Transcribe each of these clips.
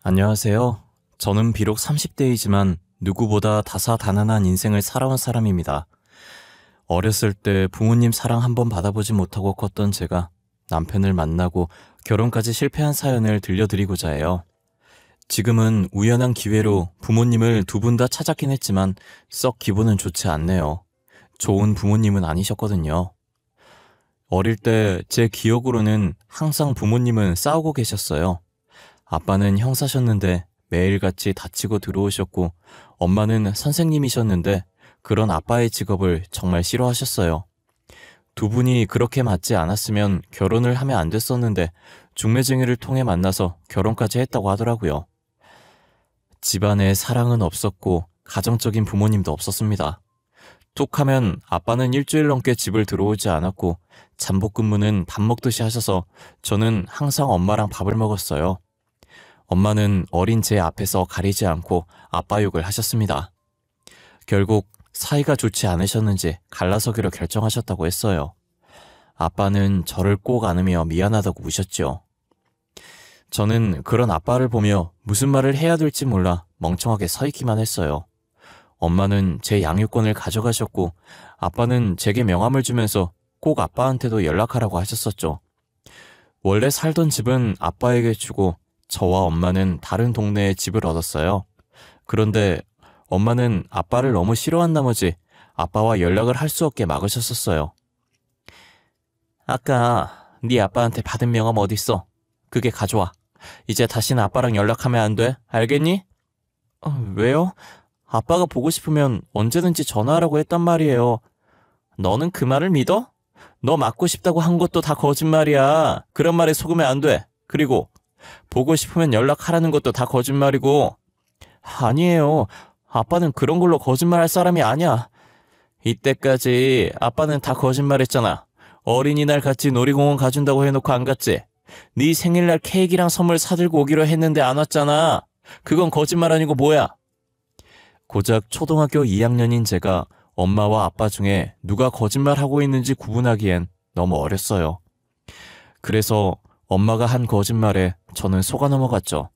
안녕하세요. 저는 비록 30대이지만 누구보다 다사다난한 인생을 살아온 사람입니다. 어렸을 때 부모님 사랑 한번 받아보지 못하고 컸던 제가 남편을 만나고 결혼까지 실패한 사연을 들려드리고자 해요. 지금은 우연한 기회로 부모님을 두 분 다 찾았긴 했지만 썩 기분은 좋지 않네요. 좋은 부모님은 아니셨거든요. 어릴 때 제 기억으로는 항상 부모님은 싸우고 계셨어요. 아빠는 형사셨는데 매일같이 다치고 들어오셨고, 엄마는 선생님이셨는데 그런 아빠의 직업을 정말 싫어하셨어요. 두 분이 그렇게 맞지 않았으면 결혼을 하면 안 됐었는데 중매쟁이를 통해 만나서 결혼까지 했다고 하더라고요. 집안에 사랑은 없었고 가정적인 부모님도 없었습니다. 툭 하면 아빠는 일주일 넘게 집을 들어오지 않았고 잠복근무는 밥 먹듯이 하셔서 저는 항상 엄마랑 밥을 먹었어요. 엄마는 어린 제 앞에서 가리지 않고 아빠 욕을 하셨습니다. 결국 사이가 좋지 않으셨는지 갈라서기로 결정하셨다고 했어요. 아빠는 저를 꼭 안으며 미안하다고 우셨죠. 저는 그런 아빠를 보며 무슨 말을 해야 될지 몰라 멍청하게 서 있기만 했어요. 엄마는 제 양육권을 가져가셨고 아빠는 제게 명함을 주면서 꼭 아빠한테도 연락하라고 하셨었죠. 원래 살던 집은 아빠에게 주고 저와 엄마는 다른 동네에 집을 얻었어요. 그런데 엄마는 아빠를 너무 싫어한 나머지 아빠와 연락을 할 수 없게 막으셨었어요. 아까 네 아빠한테 받은 명함 어딨어? 그게 가져와. 이제 다시는 아빠랑 연락하면 안 돼. 알겠니? 왜요? 아빠가 보고 싶으면 언제든지 전화하라고 했단 말이에요. 너는 그 말을 믿어? 너 맞고 싶다고 한 것도 다 거짓말이야. 그런 말에 속으면 안 돼. 그리고 보고 싶으면 연락하라는 것도 다 거짓말이고. 아니에요. 아빠는 그런 걸로 거짓말할 사람이 아니야. 이때까지 아빠는 다 거짓말했잖아. 어린이날 같이 놀이공원 가준다고 해놓고 안 갔지. 네 생일날 케이크랑 선물 사들고 오기로 했는데 안 왔잖아. 그건 거짓말 아니고 뭐야? 고작 초등학교 2학년인 제가 엄마와 아빠 중에 누가 거짓말하고 있는지 구분하기엔 너무 어렸어요. 그래서 엄마가 한 거짓말에 저는 속아 넘어갔죠.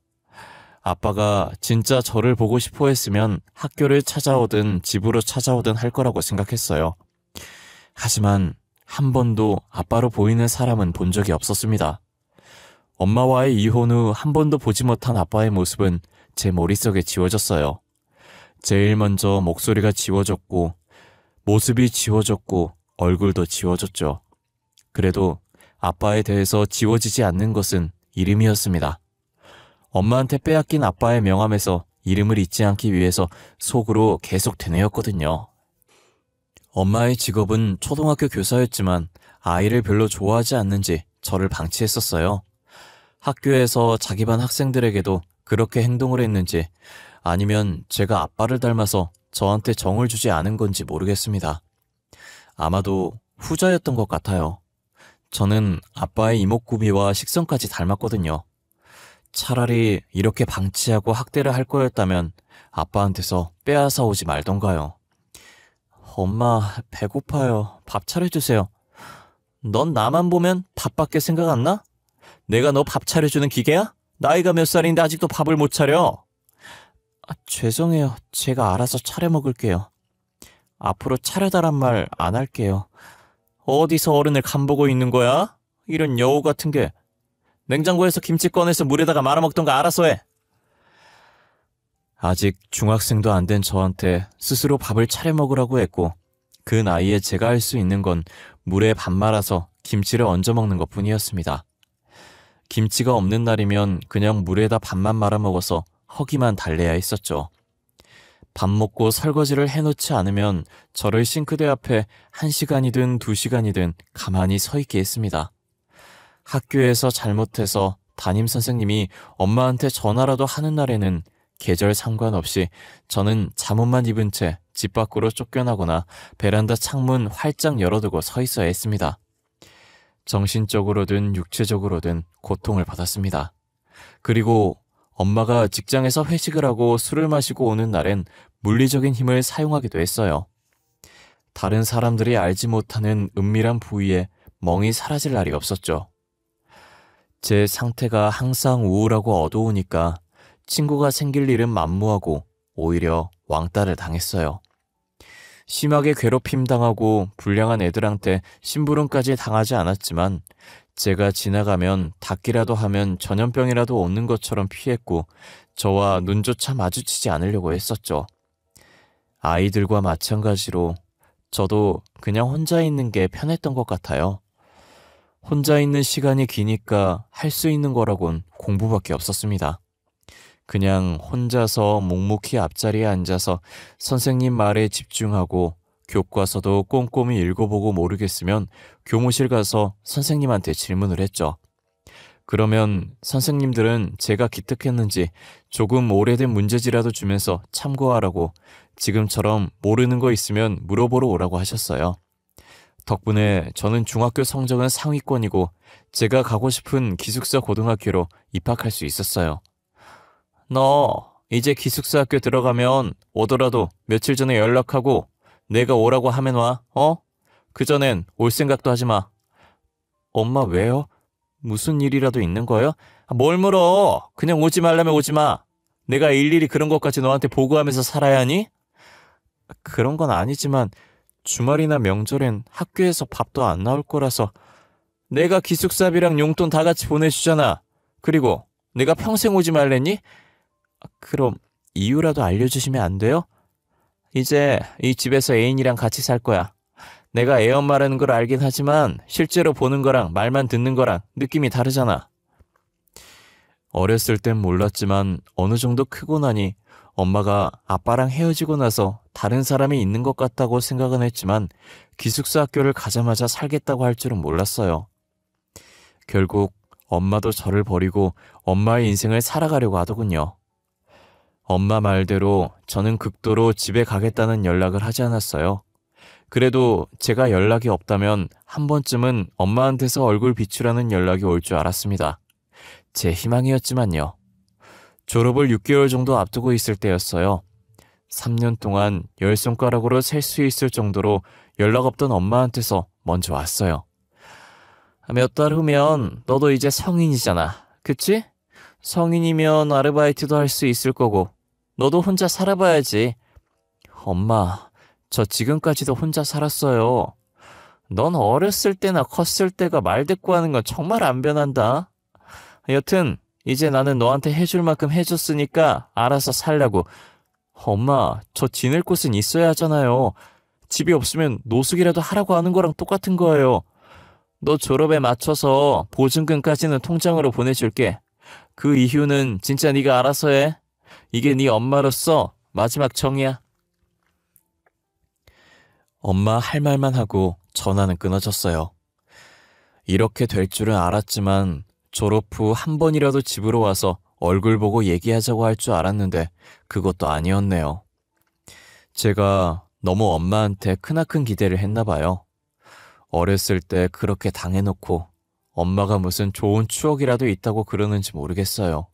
아빠가 진짜 저를 보고 싶어 했으면 학교를 찾아오든 집으로 찾아오든 할 거라고 생각했어요. 하지만 한 번도 아빠로 보이는 사람은 본 적이 없었습니다. 엄마와의 이혼 후 한 번도 보지 못한 아빠의 모습은 제 머릿속에 지워졌어요. 제일 먼저 목소리가 지워졌고 모습이 지워졌고 얼굴도 지워졌죠. 그래도 아빠에 대해서 지워지지 않는 것은 이름이었습니다. 엄마한테 빼앗긴 아빠의 명함에서 이름을 잊지 않기 위해서 속으로 계속 되뇌었거든요. 엄마의 직업은 초등학교 교사였지만 아이를 별로 좋아하지 않는지 저를 방치했었어요. 학교에서 자기 반 학생들에게도 그렇게 행동을 했는지 아니면 제가 아빠를 닮아서 저한테 정을 주지 않은 건지 모르겠습니다. 아마도 후자였던 것 같아요. 저는 아빠의 이목구비와 식성까지 닮았거든요. 차라리 이렇게 방치하고 학대를 할 거였다면 아빠한테서 빼앗아 오지 말던가요. 엄마, 배고파요. 밥 차려주세요. 넌 나만 보면 밥밖에 생각 안 나? 내가 너 밥 차려주는 기계야? 나이가 몇 살인데 아직도 밥을 못 차려. 죄송해요. 제가 알아서 차려 먹을게요. 앞으로 차려달란 말 안 할게요. 어디서 어른을 간보고 있는 거야? 이런 여우 같은 게. 냉장고에서 김치 꺼내서 물에다가 말아먹던가 알아서 해. 아직 중학생도 안 된 저한테 스스로 밥을 차려 먹으라고 했고 그 나이에 제가 할 수 있는 건 물에 밥 말아서 김치를 얹어 먹는 것뿐이었습니다. 김치가 없는 날이면 그냥 물에다 밥만 말아 먹어서 허기만 달래야 했었죠. 밥 먹고 설거지를 해놓지 않으면 저를 싱크대 앞에 1시간이든 2시간이든 가만히 서 있게 했습니다. 학교에서 잘못해서 담임선생님이 엄마한테 전화라도 하는 날에는 계절 상관없이 저는 잠옷만 입은 채 집 밖으로 쫓겨나거나 베란다 창문 활짝 열어두고 서 있어야 했습니다. 정신적으로든 육체적으로든 고통을 받았습니다. 그리고 엄마가 직장에서 회식을 하고 술을 마시고 오는 날엔 물리적인 힘을 사용하기도 했어요. 다른 사람들이 알지 못하는 은밀한 부위에 멍이 사라질 날이 없었죠. 제 상태가 항상 우울하고 어두우니까 친구가 생길 일은 만무하고 오히려 왕따를 당했어요. 심하게 괴롭힘 당하고 불량한 애들한테 심부름까지 당하지 않았지만 제가 지나가면 닦기라도 하면 전염병이라도 얻는 것처럼 피했고 저와 눈조차 마주치지 않으려고 했었죠. 아이들과 마찬가지로 저도 그냥 혼자 있는 게 편했던 것 같아요. 혼자 있는 시간이 기니까 할 수 있는 거라곤 공부밖에 없었습니다. 그냥 혼자서 묵묵히 앞자리에 앉아서 선생님 말에 집중하고 교과서도 꼼꼼히 읽어보고 모르겠으면 교무실 가서 선생님한테 질문을 했죠. 그러면 선생님들은 제가 기특했는지 조금 오래된 문제지라도 주면서 참고하라고 지금처럼 모르는 거 있으면 물어보러 오라고 하셨어요. 덕분에 저는 중학교 성적은 상위권이고 제가 가고 싶은 기숙사 고등학교로 입학할 수 있었어요. 너 이제 기숙사 학교 들어가면 오더라도 며칠 전에 연락하고 내가 오라고 하면 와, 어? 그전엔 올 생각도 하지 마. 엄마 왜요? 무슨 일이라도 있는 거예요? 뭘 물어? 그냥 오지 말라면 오지 마. 내가 일일이 그런 것까지 너한테 보고하면서 살아야 하니? 그런 건 아니지만 주말이나 명절엔 학교에서 밥도 안 나올 거라서 내가 기숙사비랑 용돈 다 같이 보내주잖아. 그리고 내가 평생 오지 말랬니? 그럼 이유라도 알려주시면 안 돼요? 이제 이 집에서 애인이랑 같이 살 거야. 내가 애엄 말하는 걸 알긴 하지만 실제로 보는 거랑 말만 듣는 거랑 느낌이 다르잖아. 어렸을 땐 몰랐지만 어느 정도 크고 나니 엄마가 아빠랑 헤어지고 나서 다른 사람이 있는 것 같다고 생각은 했지만 기숙사 학교를 가자마자 살겠다고 할 줄은 몰랐어요. 결국 엄마도 저를 버리고 엄마의 인생을 살아가려고 하더군요. 엄마 말대로 저는 극도로 집에 가겠다는 연락을 하지 않았어요. 그래도 제가 연락이 없다면 한 번쯤은 엄마한테서 얼굴 비추라는 연락이 올 줄 알았습니다. 제 희망이었지만요. 졸업을 6개월 정도 앞두고 있을 때였어요. 3년 동안 10손가락으로 셀 수 있을 정도로 연락 없던 엄마한테서 먼저 왔어요. 몇 달 후면 너도 이제 성인이잖아. 그치? 성인이면 아르바이트도 할 수 있을 거고 너도 혼자 살아봐야지. 엄마, 저 지금까지도 혼자 살았어요. 넌 어렸을 때나 컸을 때가 말대꾸하는 건 정말 안 변한다. 여튼 이제 나는 너한테 해줄 만큼 해줬으니까 알아서 살라고. 엄마, 저 지낼 곳은 있어야 하잖아요. 집이 없으면 노숙이라도 하라고 하는 거랑 똑같은 거예요. 너 졸업에 맞춰서 보증금까지는 통장으로 보내줄게. 그 이유는 진짜 네가 알아서 해. 이게 네 엄마로서 마지막 정이야. 엄마 할 말만 하고 전화는 끊어졌어요. 이렇게 될 줄은 알았지만 졸업 후 한 번이라도 집으로 와서 얼굴 보고 얘기하자고 할 줄 알았는데 그것도 아니었네요. 제가 너무 엄마한테 크나큰 기대를 했나 봐요. 어렸을 때 그렇게 당해놓고 엄마가 무슨 좋은 추억이라도 있다고 그러는지 모르겠어요.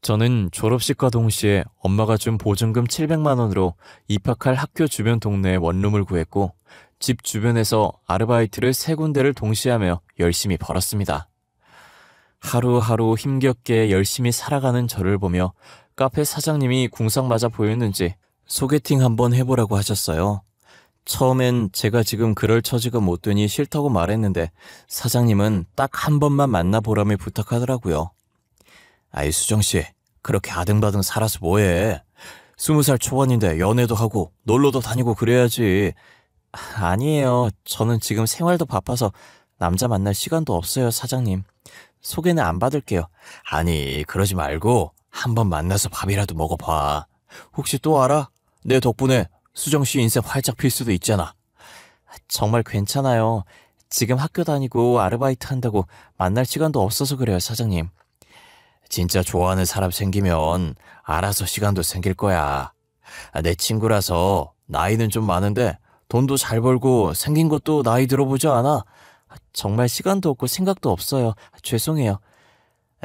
저는 졸업식과 동시에 엄마가 준 보증금 700만 원으로 입학할 학교 주변 동네에 원룸을 구했고 집 주변에서 아르바이트를 3군데를 동시에 하며 열심히 벌었습니다. 하루하루 힘겹게 열심히 살아가는 저를 보며 카페 사장님이 궁상맞아 보였는지 소개팅 한번 해보라고 하셨어요. 처음엔 제가 지금 그럴 처지가 못 되니 싫다고 말했는데 사장님은 딱 한 번만 만나보라며 부탁하더라고요. 아이 수정씨, 그렇게 아등바등 살아서 뭐해. 20살 초반인데 연애도 하고 놀러도 다니고 그래야지. 아니에요. 저는 지금 생활도 바빠서 남자 만날 시간도 없어요, 사장님. 소개는 안 받을게요. 아니, 그러지 말고 한번 만나서 밥이라도 먹어봐. 혹시 또 알아? 내 덕분에 수정씨 인생 활짝 필 수도 있잖아. 정말 괜찮아요. 지금 학교 다니고 아르바이트 한다고 만날 시간도 없어서 그래요, 사장님. 진짜 좋아하는 사람 생기면 알아서 시간도 생길 거야. 내 친구라서 나이는 좀 많은데 돈도 잘 벌고 생긴 것도 나이 들어보지 않아. 정말 시간도 없고 생각도 없어요. 죄송해요.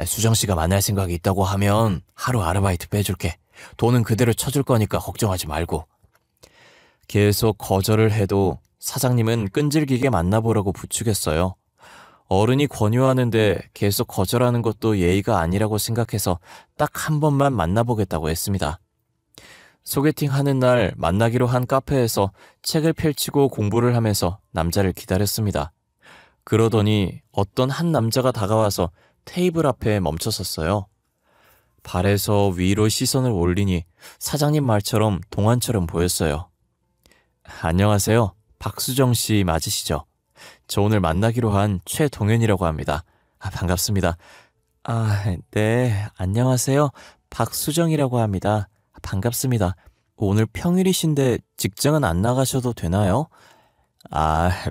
수정씨가 만날 생각이 있다고 하면 하루 아르바이트 빼줄게. 돈은 그대로 쳐줄 거니까 걱정하지 말고. 계속 거절을 해도 사장님은 끈질기게 만나보라고 부추겼어요. 어른이 권유하는데 계속 거절하는 것도 예의가 아니라고 생각해서 딱 한 번만 만나보겠다고 했습니다. 소개팅 하는 날 만나기로 한 카페에서 책을 펼치고 공부를 하면서 남자를 기다렸습니다. 그러더니 어떤 한 남자가 다가와서 테이블 앞에 멈춰섰어요. 발에서 위로 시선을 올리니 사장님 말처럼 동안처럼 보였어요. 안녕하세요. 박수정 씨 맞으시죠? 저 오늘 만나기로 한 최동현이라고 합니다. 반갑습니다. 네, 안녕하세요. 박수정이라고 합니다. 반갑습니다. 오늘 평일이신데 직장은 안 나가셔도 되나요?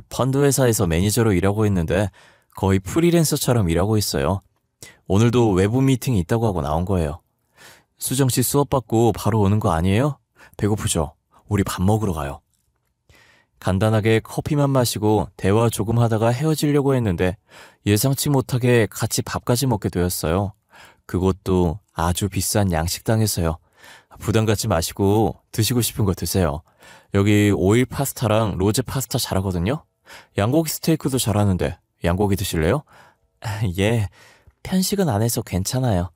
펀드 회사에서 매니저로 일하고 있는데 거의 프리랜서처럼 일하고 있어요. 오늘도 외부 미팅이 있다고 하고 나온 거예요. 수정 씨 수업 받고 바로 오는 거 아니에요? 배고프죠? 우리 밥 먹으러 가요. 간단하게 커피만 마시고 대화 조금 하다가 헤어지려고 했는데 예상치 못하게 같이 밥까지 먹게 되었어요. 그것도 아주 비싼 양식당에서요. 부담 갖지 마시고 드시고 싶은 거 드세요. 여기 오일 파스타랑 로제 파스타 잘하거든요. 양고기 스테이크도 잘하는데 양고기 드실래요? 예, 편식은 안 해서 괜찮아요.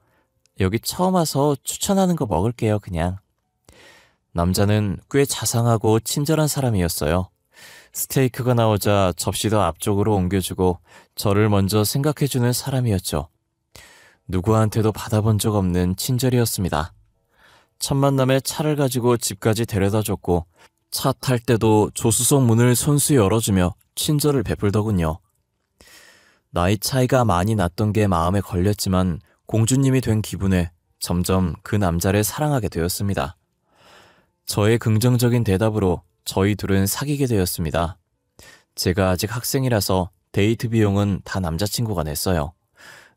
여기 처음 와서 추천하는 거 먹을게요, 그냥. 남자는 꽤 자상하고 친절한 사람이었어요. 스테이크가 나오자 접시도 앞쪽으로 옮겨주고 저를 먼저 생각해주는 사람이었죠. 누구한테도 받아본 적 없는 친절이었습니다. 첫 만남에 차를 가지고 집까지 데려다줬고 차 탈 때도 조수석 문을 손수 열어주며 친절을 베풀더군요. 나이 차이가 많이 났던 게 마음에 걸렸지만 공주님이 된 기분에 점점 그 남자를 사랑하게 되었습니다. 저의 긍정적인 대답으로 저희 둘은 사귀게 되었습니다. 제가 아직 학생이라서 데이트 비용은 다 남자친구가 냈어요.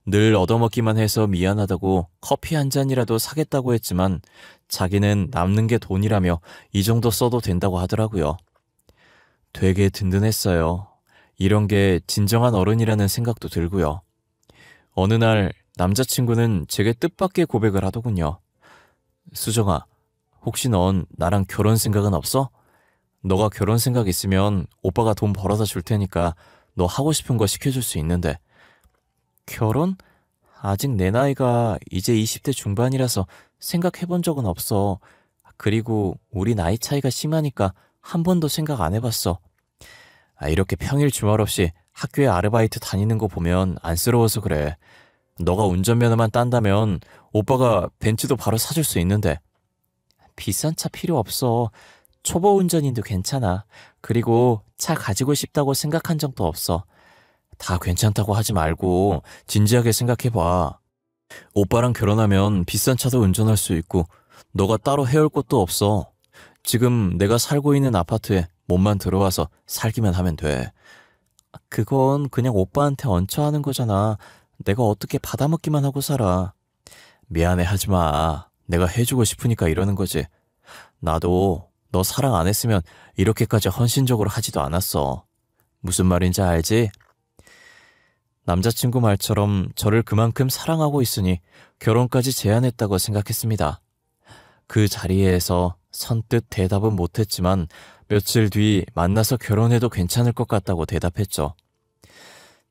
늘 얻어먹기만 해서 미안하다고 커피 한 잔이라도 사겠다고 했지만 자기는 남는 게 돈이라며 이 정도 써도 된다고 하더라고요. 되게 든든했어요. 이런 게 진정한 어른이라는 생각도 들고요. 어느 날 남자친구는 제게 뜻밖의 고백을 하더군요. 수정아, 혹시 넌 나랑 결혼 생각은 없어? 너가 결혼 생각 있으면 오빠가 돈 벌어다 줄 테니까 너 하고 싶은 거 시켜줄 수 있는데. 결혼? 아직 내 나이가 이제 20대 중반이라서 생각해본 적은 없어. 그리고 우리 나이 차이가 심하니까 한 번도 생각 안 해봤어. 이렇게 평일 주말 없이 학교에 아르바이트 다니는 거 보면 안쓰러워서 그래. 너가 운전면허만 딴다면 오빠가 벤츠도 바로 사줄 수 있는데. 비싼 차 필요 없어. 초보 운전인도 괜찮아. 그리고 차 가지고 싶다고 생각한 적도 없어. 다 괜찮다고 하지 말고 진지하게 생각해봐. 오빠랑 결혼하면 비싼 차도 운전할 수 있고 너가 따로 해올 것도 없어. 지금 내가 살고 있는 아파트에 몸만 들어와서 살기만 하면 돼. 그건 그냥 오빠한테 얹혀 하는 거잖아. 내가 어떻게 받아먹기만 하고 살아. 미안해 하지 마. 내가 해주고 싶으니까 이러는 거지. 나도 너 사랑 안 했으면 이렇게까지 헌신적으로 하지도 않았어. 무슨 말인지 알지? 남자친구 말처럼 저를 그만큼 사랑하고 있으니 결혼까지 제안했다고 생각했습니다. 그 자리에서 선뜻 대답은 못했지만 며칠 뒤 만나서 결혼해도 괜찮을 것 같다고 대답했죠.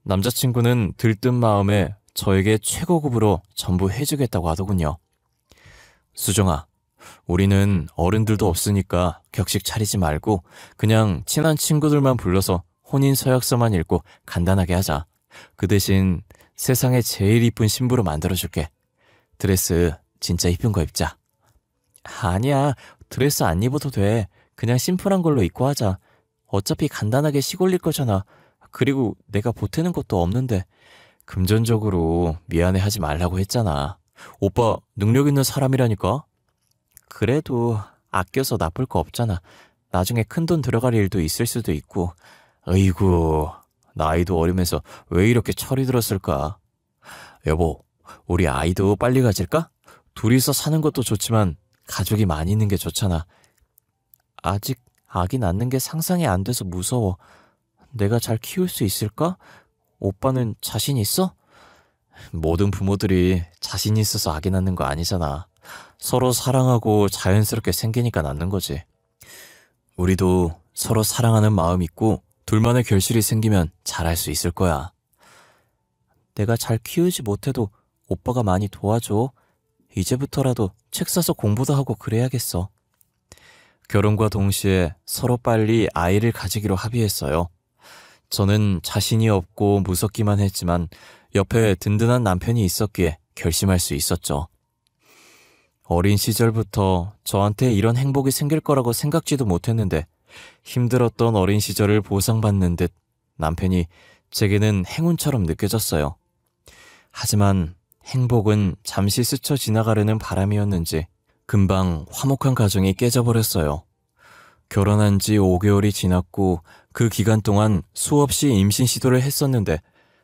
남자친구는 들뜬 마음에 저에게 최고급으로 전부 해주겠다고 하더군요. 수정아, 우리는 어른들도 없으니까 격식 차리지 말고 그냥 친한 친구들만 불러서 혼인 서약서만 읽고 간단하게 하자. 그 대신 세상에 제일 이쁜 신부로 만들어줄게. 드레스 진짜 이쁜 거 입자. 아니야, 드레스 안 입어도 돼. 그냥 심플한 걸로 입고 하자. 어차피 간단하게 시골릴 거잖아. 그리고 내가 보태는 것도 없는데. 금전적으로 미안해하지 말라고 했잖아. 오빠 능력 있는 사람이라니까. 그래도 아껴서 나쁠 거 없잖아. 나중에 큰돈 들어갈 일도 있을 수도 있고. 어이구, 나이도 어리면서 왜 이렇게 철이 들었을까? 여보, 우리 아이도 빨리 가질까? 둘이서 사는 것도 좋지만 가족이 많이 있는 게 좋잖아. 아직 아기 낳는 게 상상이 안 돼서 무서워. 내가 잘 키울 수 있을까? 오빠는 자신 있어? 모든 부모들이 자신 있어서 아기 낳는 거 아니잖아. 서로 사랑하고 자연스럽게 생기니까 낳는 거지. 우리도 서로 사랑하는 마음 있고 둘만의 결실이 생기면 잘할 수 있을 거야. 내가 잘 키우지 못해도 오빠가 많이 도와줘. 이제부터라도 책 사서 공부도 하고 그래야겠어. 결혼과 동시에 서로 빨리 아이를 가지기로 합의했어요. 저는 자신이 없고 무섭기만 했지만 옆에 든든한 남편이 있었기에 결심할 수 있었죠. 어린 시절부터 저한테 이런 행복이 생길 거라고 생각지도 못했는데 힘들었던 어린 시절을 보상받는 듯 남편이 제게는 행운처럼 느껴졌어요. 하지만 행복은 잠시 스쳐 지나가려는 바람이었는지 금방 화목한 가정이 깨져버렸어요. 결혼한 지 5개월이 지났고 그 기간 동안 수없이 임신 시도를 했었는데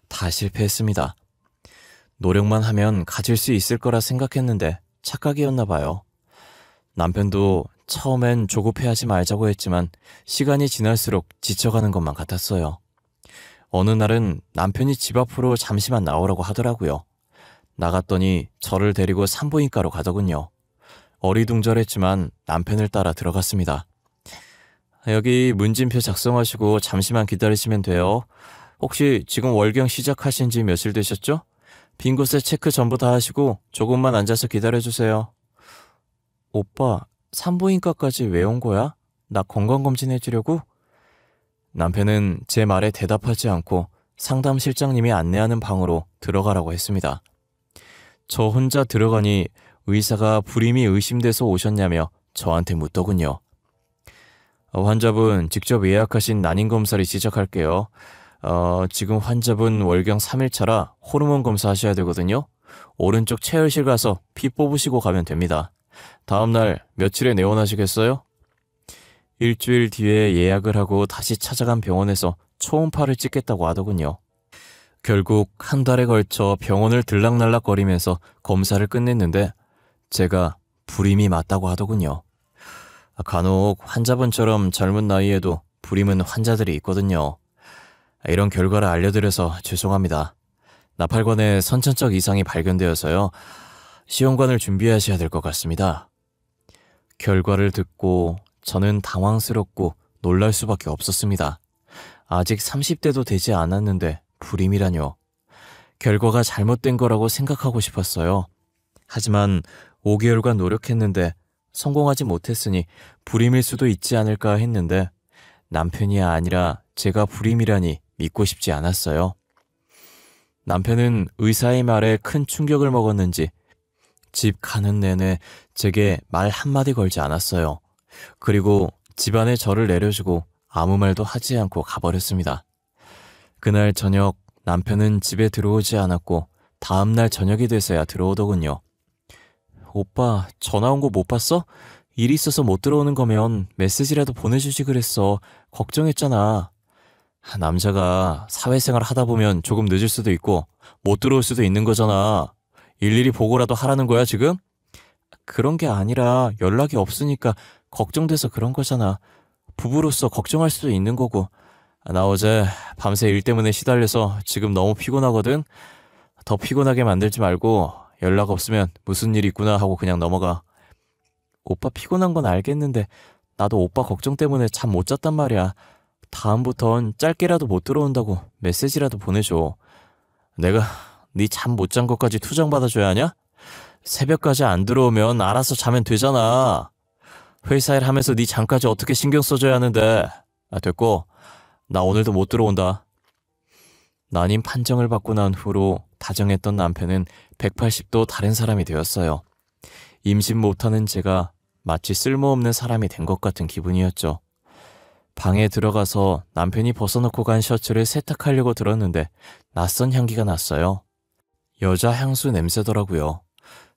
다 실패했습니다. 노력만 하면 가질 수 있을 거라 생각했는데 착각이었나 봐요. 남편도 처음엔 조급해하지 말자고 했지만 시간이 지날수록 지쳐가는 것만 같았어요. 어느 날은 남편이 집 앞으로 잠시만 나오라고 하더라고요. 나갔더니 저를 데리고 산부인과로 가더군요. 어리둥절했지만 남편을 따라 들어갔습니다. 여기 문진표 작성하시고 잠시만 기다리시면 돼요. 혹시 지금 월경 시작하신 지 며칠 되셨죠? 빈 곳에 체크 전부 다 하시고 조금만 앉아서 기다려주세요. 오빠, 산부인과까지 왜 온 거야? 나 건강검진 해주려고? 남편은 제 말에 대답하지 않고 상담실장님이 안내하는 방으로 들어가라고 했습니다. 저 혼자 들어가니 의사가 불임이 의심돼서 오셨냐며 저한테 묻더군요. 환자분 직접 예약하신 난임검사를 시작할게요. 지금 환자분 월경 3일차라 호르몬 검사하셔야 되거든요. 오른쪽 체열실 가서 피 뽑으시고 가면 됩니다. 다음날 며칠에 내원하시겠어요? 일주일 뒤에 예약을 하고 다시 찾아간 병원에서 초음파를 찍겠다고 하더군요. 결국 한 달에 걸쳐 병원을 들락날락거리면서 검사를 끝냈는데 제가 불임이 맞다고 하더군요. 간혹 환자분처럼 젊은 나이에도 불임은 환자들이 있거든요. 이런 결과를 알려드려서 죄송합니다. 나팔관에 선천적 이상이 발견되어서요. 시험관을 준비하셔야 될 것 같습니다. 결과를 듣고 저는 당황스럽고 놀랄 수밖에 없었습니다. 아직 30대도 되지 않았는데 불임이라뇨. 결과가 잘못된 거라고 생각하고 싶었어요. 하지만 5개월간 노력했는데 성공하지 못했으니 불임일 수도 있지 않을까 했는데 남편이 아니라 제가 불임이라니 믿고 싶지 않았어요. 남편은 의사의 말에 큰 충격을 먹었는지 집 가는 내내 제게 말 한마디 걸지 않았어요. 그리고 집안에 저를 내려주고 아무 말도 하지 않고 가버렸습니다. 그날 저녁 남편은 집에 들어오지 않았고 다음날 저녁이 돼서야 들어오더군요. 오빠 전화 온 거 못 봤어? 일 있어서 못 들어오는 거면 메시지라도 보내주지 그랬어. 걱정했잖아. 남자가 사회생활 하다 보면 조금 늦을 수도 있고 못 들어올 수도 있는 거잖아. 일일이 보고라도 하라는 거야 지금? 그런 게 아니라 연락이 없으니까 걱정돼서 그런 거잖아. 부부로서 걱정할 수도 있는 거고. 나 어제 밤새 일 때문에 시달려서 지금 너무 피곤하거든. 더 피곤하게 만들지 말고 연락 없으면 무슨 일 있구나 하고 그냥 넘어가. 오빠 피곤한 건 알겠는데 나도 오빠 걱정 때문에 잠 못 잤단 말이야. 다음부턴 짧게라도 못 들어온다고 메시지라도 보내줘. 내가 네 잠 못 잔 것까지 투정받아줘야 하냐? 새벽까지 안 들어오면 알아서 자면 되잖아. 회사 일 하면서 네 잠까지 어떻게 신경 써줘야 하는데. 됐고 나 오늘도 못 들어온다. 난임 판정을 받고 난 후로 다정했던 남편은 180도 다른 사람이 되었어요. 임신 못하는 제가 마치 쓸모없는 사람이 된 것 같은 기분이었죠. 방에 들어가서 남편이 벗어놓고 간 셔츠를 세탁하려고 들었는데 낯선 향기가 났어요. 여자 향수 냄새더라고요.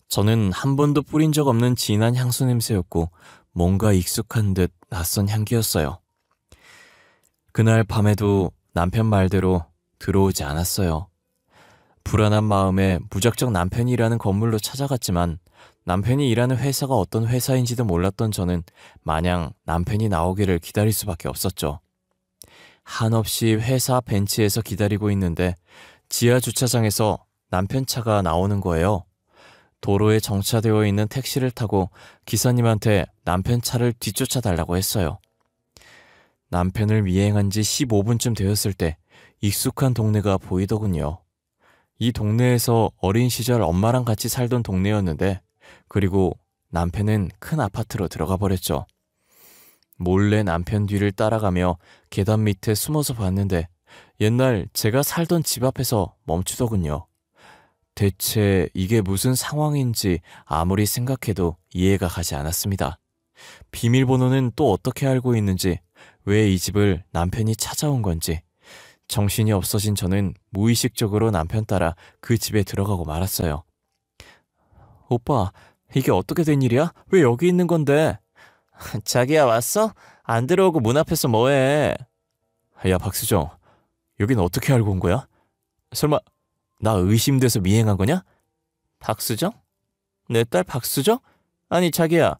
저는 한 번도 뿌린 적 없는 진한 향수 냄새였고 뭔가 익숙한 듯 낯선 향기였어요. 그날 밤에도 남편 말대로 들어오지 않았어요. 불안한 마음에 무작정 남편이 일하는 건물로 찾아갔지만 남편이 일하는 회사가 어떤 회사인지도 몰랐던 저는 마냥 남편이 나오기를 기다릴 수밖에 없었죠. 한없이 회사 벤치에서 기다리고 있는데 지하 주차장에서 남편 차가 나오는 거예요. 도로에 정차되어 있는 택시를 타고 기사님한테 남편 차를 뒤쫓아 달라고 했어요. 남편을 미행한 지 15분쯤 되었을 때 익숙한 동네가 보이더군요. 이 동네에서 어린 시절 엄마랑 같이 살던 동네였는데, 그리고 남편은 큰 아파트로 들어가 버렸죠. 몰래 남편 뒤를 따라가며 계단 밑에 숨어서 봤는데 옛날 제가 살던 집 앞에서 멈추더군요. 대체 이게 무슨 상황인지 아무리 생각해도 이해가 가지 않았습니다. 비밀번호는 또 어떻게 알고 있는지, 왜 이 집을 남편이 찾아온 건지. 정신이 없어진 저는 무의식적으로 남편 따라 그 집에 들어가고 말았어요. 오빠, 이게 어떻게 된 일이야? 왜 여기 있는 건데? 자기야, 왔어? 안 들어오고 문 앞에서 뭐해? 야, 박수정, 여긴 어떻게 알고 온 거야? 설마 나 의심돼서 미행한 거냐? 박수정? 내 딸 박수정? 아니, 자기야,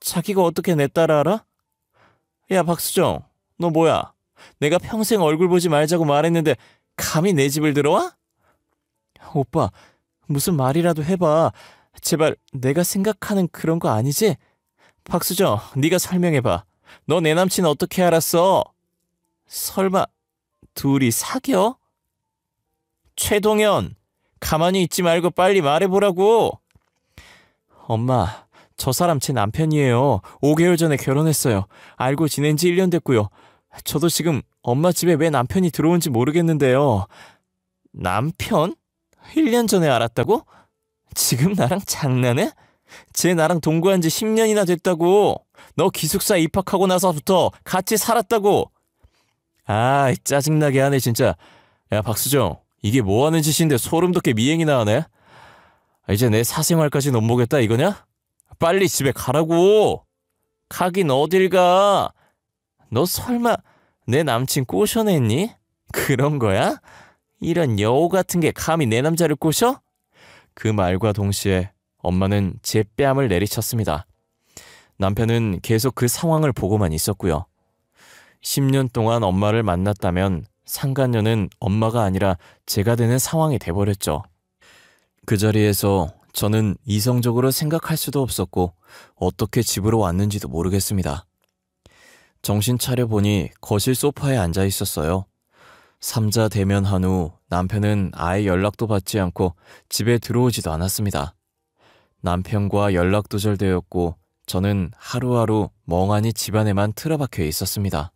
자기가 어떻게 내 딸을 알아? 야, 박수정, 너 뭐야? 내가 평생 얼굴 보지 말자고 말했는데 감히 내 집을 들어와? 오빠, 무슨 말이라도 해봐. 제발, 내가 생각하는 그런 거 아니지? 박수정, 네가 설명해봐. 너 내 남친 어떻게 알았어? 설마 둘이 사겨? 최동현, 가만히 있지 말고 빨리 말해보라고. 엄마, 저 사람 제 남편이에요. 5개월 전에 결혼했어요. 알고 지낸 지 1년 됐고요. 저도 지금 엄마 집에 왜 남편이 들어온지 모르겠는데요. 남편? 1년 전에 알았다고? 지금 나랑 장난해? 쟤 나랑 동거한 지 10년이나 됐다고. 너 기숙사 입학하고 나서부터 같이 살았다고. 아, 짜증나게 하네 진짜. 야, 박수정, 이게 뭐하는 짓인데 소름 돋게 미행이나 하네? 이제 내 사생활까지 넘보겠다 이거냐? 빨리 집에 가라고. 가긴 어딜 가. 너 설마 내 남친 꼬셔냈니? 그런 거야? 이런 여우 같은 게 감히 내 남자를 꼬셔? 그 말과 동시에 엄마는 제 뺨을 내리쳤습니다. 남편은 계속 그 상황을 보고만 있었고요. 10년 동안 엄마를 만났다면 상간녀는 엄마가 아니라 제가 되는 상황이 돼버렸죠. 그 자리에서 저는 이성적으로 생각할 수도 없었고 어떻게 집으로 왔는지도 모르겠습니다. 정신 차려보니 거실 소파에 앉아 있었어요. 삼자 대면한 후 남편은 아예 연락도 받지 않고 집에 들어오지도 않았습니다. 남편과 연락 두절되었고 저는 하루하루 멍하니 집안에만 틀어박혀 있었습니다.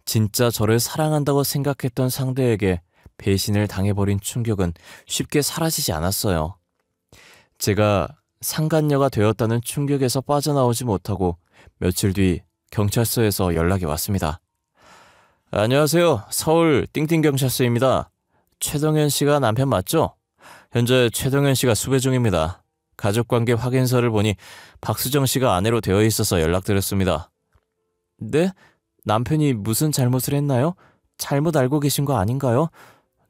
진짜 저를 사랑한다고 생각했던 상대에게 배신을 당해버린 충격은 쉽게 사라지지 않았어요. 제가 상간녀가 되었다는 충격에서 빠져나오지 못하고 며칠 뒤 경찰서에서 연락이 왔습니다. 안녕하세요. 서울 띵띵경찰서입니다. 최동현 씨가 남편 맞죠? 현재 최동현 씨가 수배 중입니다. 가족관계 확인서를 보니 박수정 씨가 아내로 되어 있어서 연락드렸습니다. 네? 남편이 무슨 잘못을 했나요? 잘못 알고 계신 거 아닌가요?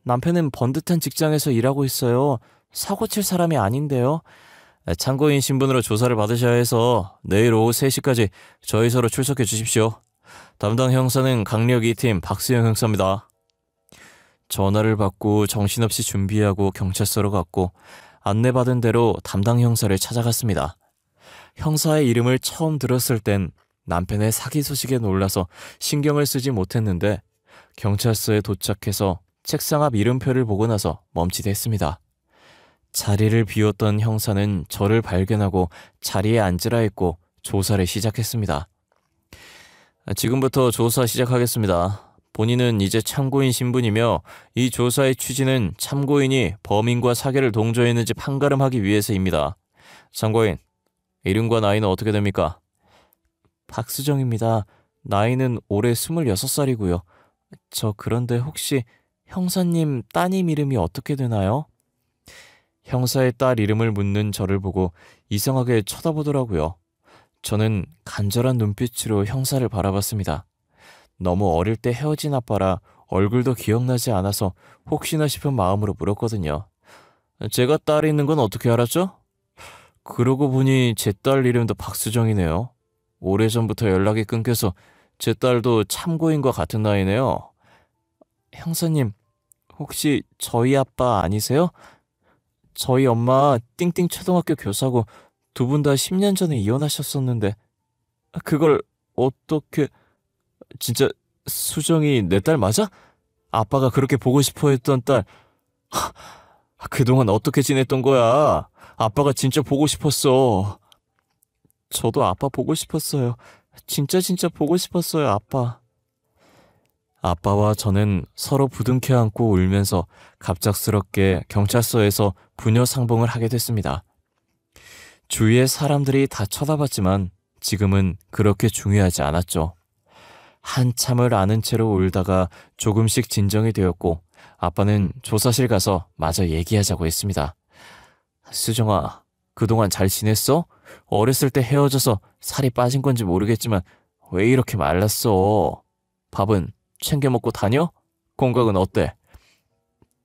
남편은 번듯한 직장에서 일하고 있어요. 사고 칠 사람이 아닌데요. 참고인 신분으로 조사를 받으셔야 해서 내일 오후 3시까지 저희서로 출석해 주십시오. 담당 형사는 강력 2팀 박수영 형사입니다. 전화를 받고 정신없이 준비하고 경찰서로 갔고 안내받은 대로 담당 형사를 찾아갔습니다. 형사의 이름을 처음 들었을 땐 남편의 사기 소식에 놀라서 신경을 쓰지 못했는데 경찰서에 도착해서 책상 앞 이름표를 보고 나서 멈칫했습니다. 자리를 비웠던 형사는 저를 발견하고 자리에 앉으라 했고 조사를 시작했습니다. 지금부터 조사 시작하겠습니다. 본인은 이제 참고인 신분이며 이 조사의 취지는 참고인이 범인과 사기를 동조했는지 판가름하기 위해서입니다. 참고인, 이름과 나이는 어떻게 됩니까? 박수정입니다. 나이는 올해 26살이고요. 저 그런데 혹시 형사님 따님 이름이 어떻게 되나요? 형사의 딸 이름을 묻는 저를 보고 이상하게 쳐다보더라고요. 저는 간절한 눈빛으로 형사를 바라봤습니다. 너무 어릴 때 헤어진 아빠라 얼굴도 기억나지 않아서 혹시나 싶은 마음으로 물었거든요. 제가 딸이 있는 건 어떻게 알았죠? 그러고 보니 제 딸 이름도 박수정이네요. 오래전부터 연락이 끊겨서 제 딸도 참고인과 같은 나이네요. 형사님, 혹시 저희 아빠 아니세요? 저희 엄마 띵띵 초등학교 교사고 두 분 다 10년 전에 이혼하셨었는데 그걸 어떻게... 진짜 수정이 내 딸 맞아? 아빠가 그렇게 보고 싶어 했던 딸... 그동안 어떻게 지냈던 거야? 아빠가 진짜 보고 싶었어. 저도 아빠 보고 싶었어요. 진짜 보고 싶었어요, 아빠. 아빠와 저는 서로 부둥켜 안고 울면서 갑작스럽게 경찰서에서 부녀 상봉을 하게 됐습니다. 주위의 사람들이 다 쳐다봤지만 지금은 그렇게 중요하지 않았죠. 한참을 아는 채로 울다가 조금씩 진정이 되었고 아빠는 조사실 가서 마저 얘기하자고 했습니다. 수정아, 그동안 잘 지냈어? 어렸을 때 헤어져서 살이 빠진 건지 모르겠지만 왜 이렇게 말랐어? 밥은 챙겨 먹고 다녀? 건강은 어때?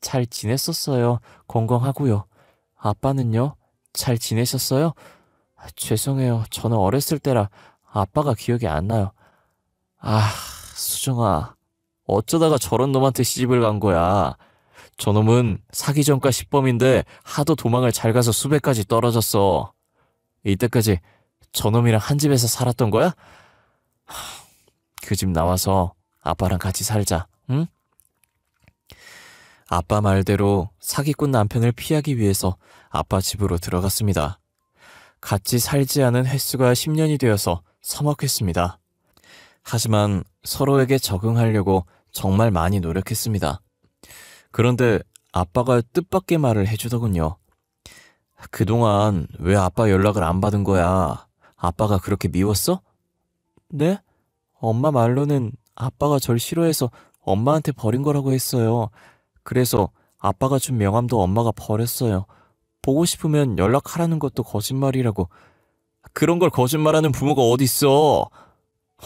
잘 지냈었어요. 건강하고요. 아빠는요? 잘 지내셨어요? 죄송해요. 저는 어렸을 때라 아빠가 기억이 안 나요. 수정아. 어쩌다가 저런 놈한테 시집을 간 거야. 저놈은 사기 전과 10범인데 하도 도망을 잘 가서 수배까지 떨어졌어. 이때까지 저놈이랑 한 집에서 살았던 거야? 그 집 나와서 아빠랑 같이 살자, 응? 아빠 말대로 사기꾼 남편을 피하기 위해서 아빠 집으로 들어갔습니다. 같이 살지 않은 횟수가 10년이 되어서 서먹했습니다. 하지만 서로에게 적응하려고 정말 많이 노력했습니다. 그런데 아빠가 뜻밖의 말을 해주더군요. 그동안 왜 아빠 연락을 안 받은 거야? 아빠가 그렇게 미웠어? 네? 엄마 말로는 아빠가 절 싫어해서 엄마한테 버린 거라고 했어요. 그래서 아빠가 준 명함도 엄마가 버렸어요. 보고 싶으면 연락하라는 것도 거짓말이라고. 그런 걸 거짓말하는 부모가 어딨어?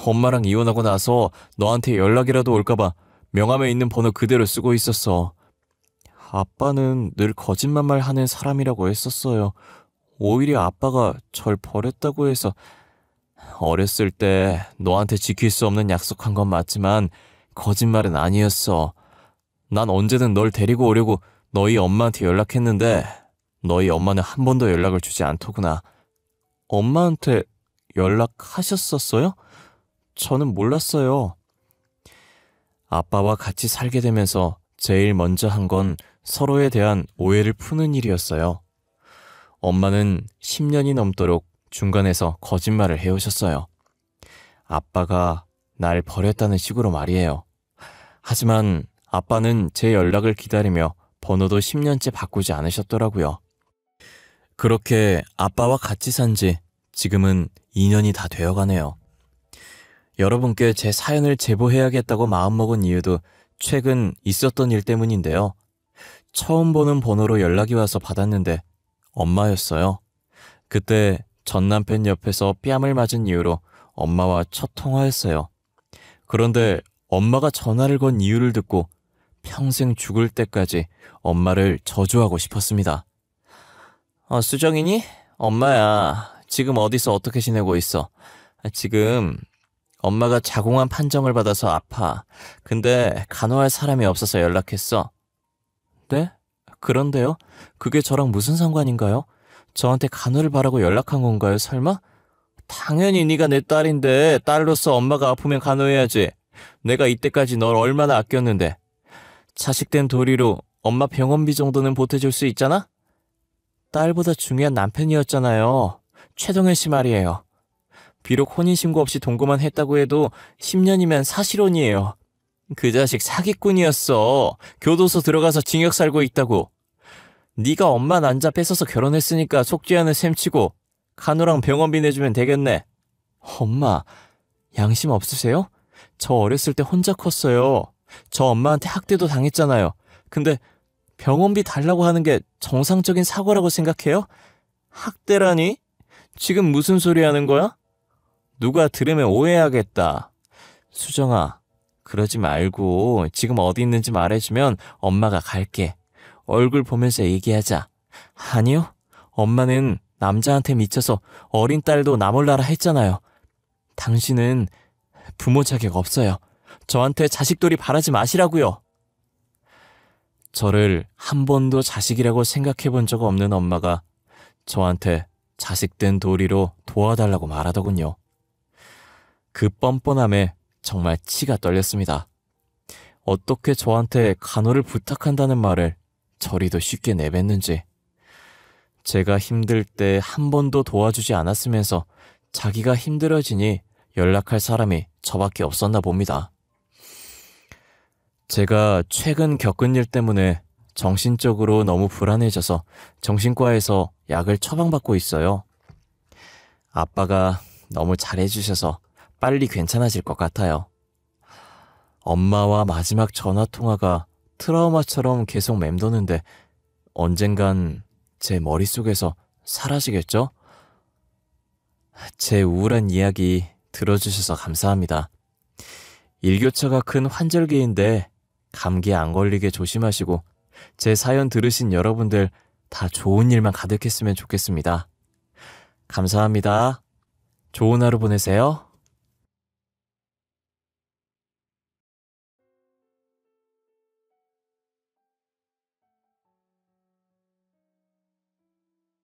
엄마랑 이혼하고 나서 너한테 연락이라도 올까봐 명함에 있는 번호 그대로 쓰고 있었어. 아빠는 늘 거짓말만 하는 사람이라고 했었어요. 오히려 아빠가 절 버렸다고 해서. 어렸을 때 너한테 지킬 수 없는 약속한 건 맞지만 거짓말은 아니었어. 난 언제든 널 데리고 오려고 너희 엄마한테 연락했는데 너희 엄마는 한 번도 연락을 주지 않더구나. 엄마한테 연락하셨었어요? 저는 몰랐어요. 아빠와 같이 살게 되면서 제일 먼저 한 건 서로에 대한 오해를 푸는 일이었어요. 엄마는 10년이 넘도록 중간에서 거짓말을 해오셨어요. 아빠가 날 버렸다는 식으로 말이에요. 하지만 아빠는 제 연락을 기다리며 번호도 10년째 바꾸지 않으셨더라고요. 그렇게 아빠와 같이 산 지 지금은 2년이 다 되어가네요. 여러분께 제 사연을 제보해야겠다고 마음먹은 이유도 최근 있었던 일 때문인데요. 처음 보는 번호로 연락이 와서 받았는데 엄마였어요. 그때 전 남편 옆에서 뺨을 맞은 이유로 엄마와 첫 통화였어요. 그런데 엄마가 전화를 건 이유를 듣고 평생 죽을 때까지 엄마를 저주하고 싶었습니다. 수정이니? 엄마야. 지금 어디서 어떻게 지내고 있어? 지금 엄마가 자궁암 판정을 받아서 아파. 근데 간호할 사람이 없어서 연락했어. 네? 그런데요? 그게 저랑 무슨 상관인가요? 저한테 간호를 바라고 연락한 건가요, 설마? 당연히 네가 내 딸인데 딸로서 엄마가 아프면 간호해야지. 내가 이때까지 널 얼마나 아꼈는데. 자식된 도리로 엄마 병원비 정도는 보태줄 수 있잖아? 딸보다 중요한 남편이었잖아요. 최동현 씨 말이에요. 비록 혼인신고 없이 동거만 했다고 해도 10년이면 사실혼이에요. 그 자식 사기꾼이었어. 교도소 들어가서 징역 살고 있다고. 네가 엄마 난자 뺏어서 결혼했으니까 속죄하는 셈치고 간호랑 병원비 내주면 되겠네. 엄마, 양심 없으세요? 저 어렸을 때 혼자 컸어요. 저 엄마한테 학대도 당했잖아요. 근데 병원비 달라고 하는 게 정상적인 사고라고 생각해요? 학대라니? 지금 무슨 소리 하는 거야? 누가 들으면 오해하겠다. 수정아, 그러지 말고 지금 어디 있는지 말해주면 엄마가 갈게. 얼굴 보면서 얘기하자. 아니요, 엄마는 남자한테 미쳐서 어린 딸도 나 몰라라 했잖아요. 당신은 부모 자격 없어요. 저한테 자식돌이 바라지 마시라고요. 저를 한 번도 자식이라고 생각해 본 적 없는 엄마가 저한테 자식된 도리로 도와달라고 말하더군요. 그 뻔뻔함에 정말 치가 떨렸습니다. 어떻게 저한테 간호를 부탁한다는 말을 저리도 쉽게 내뱉는지. 제가 힘들 때 한 번도 도와주지 않았으면서 자기가 힘들어지니 연락할 사람이 저밖에 없었나 봅니다. 제가 최근 겪은 일 때문에 정신적으로 너무 불안해져서 정신과에서 약을 처방받고 있어요. 아빠가 너무 잘해주셔서 빨리 괜찮아질 것 같아요. 엄마와 마지막 전화통화가 트라우마처럼 계속 맴도는데 언젠간 제 머릿속에서 사라지겠죠? 제 우울한 이야기 들어주셔서 감사합니다. 일교차가 큰 환절기인데 감기 안 걸리게 조심하시고 제 사연 들으신 여러분들 다 좋은 일만 가득했으면 좋겠습니다. 감사합니다. 좋은 하루 보내세요.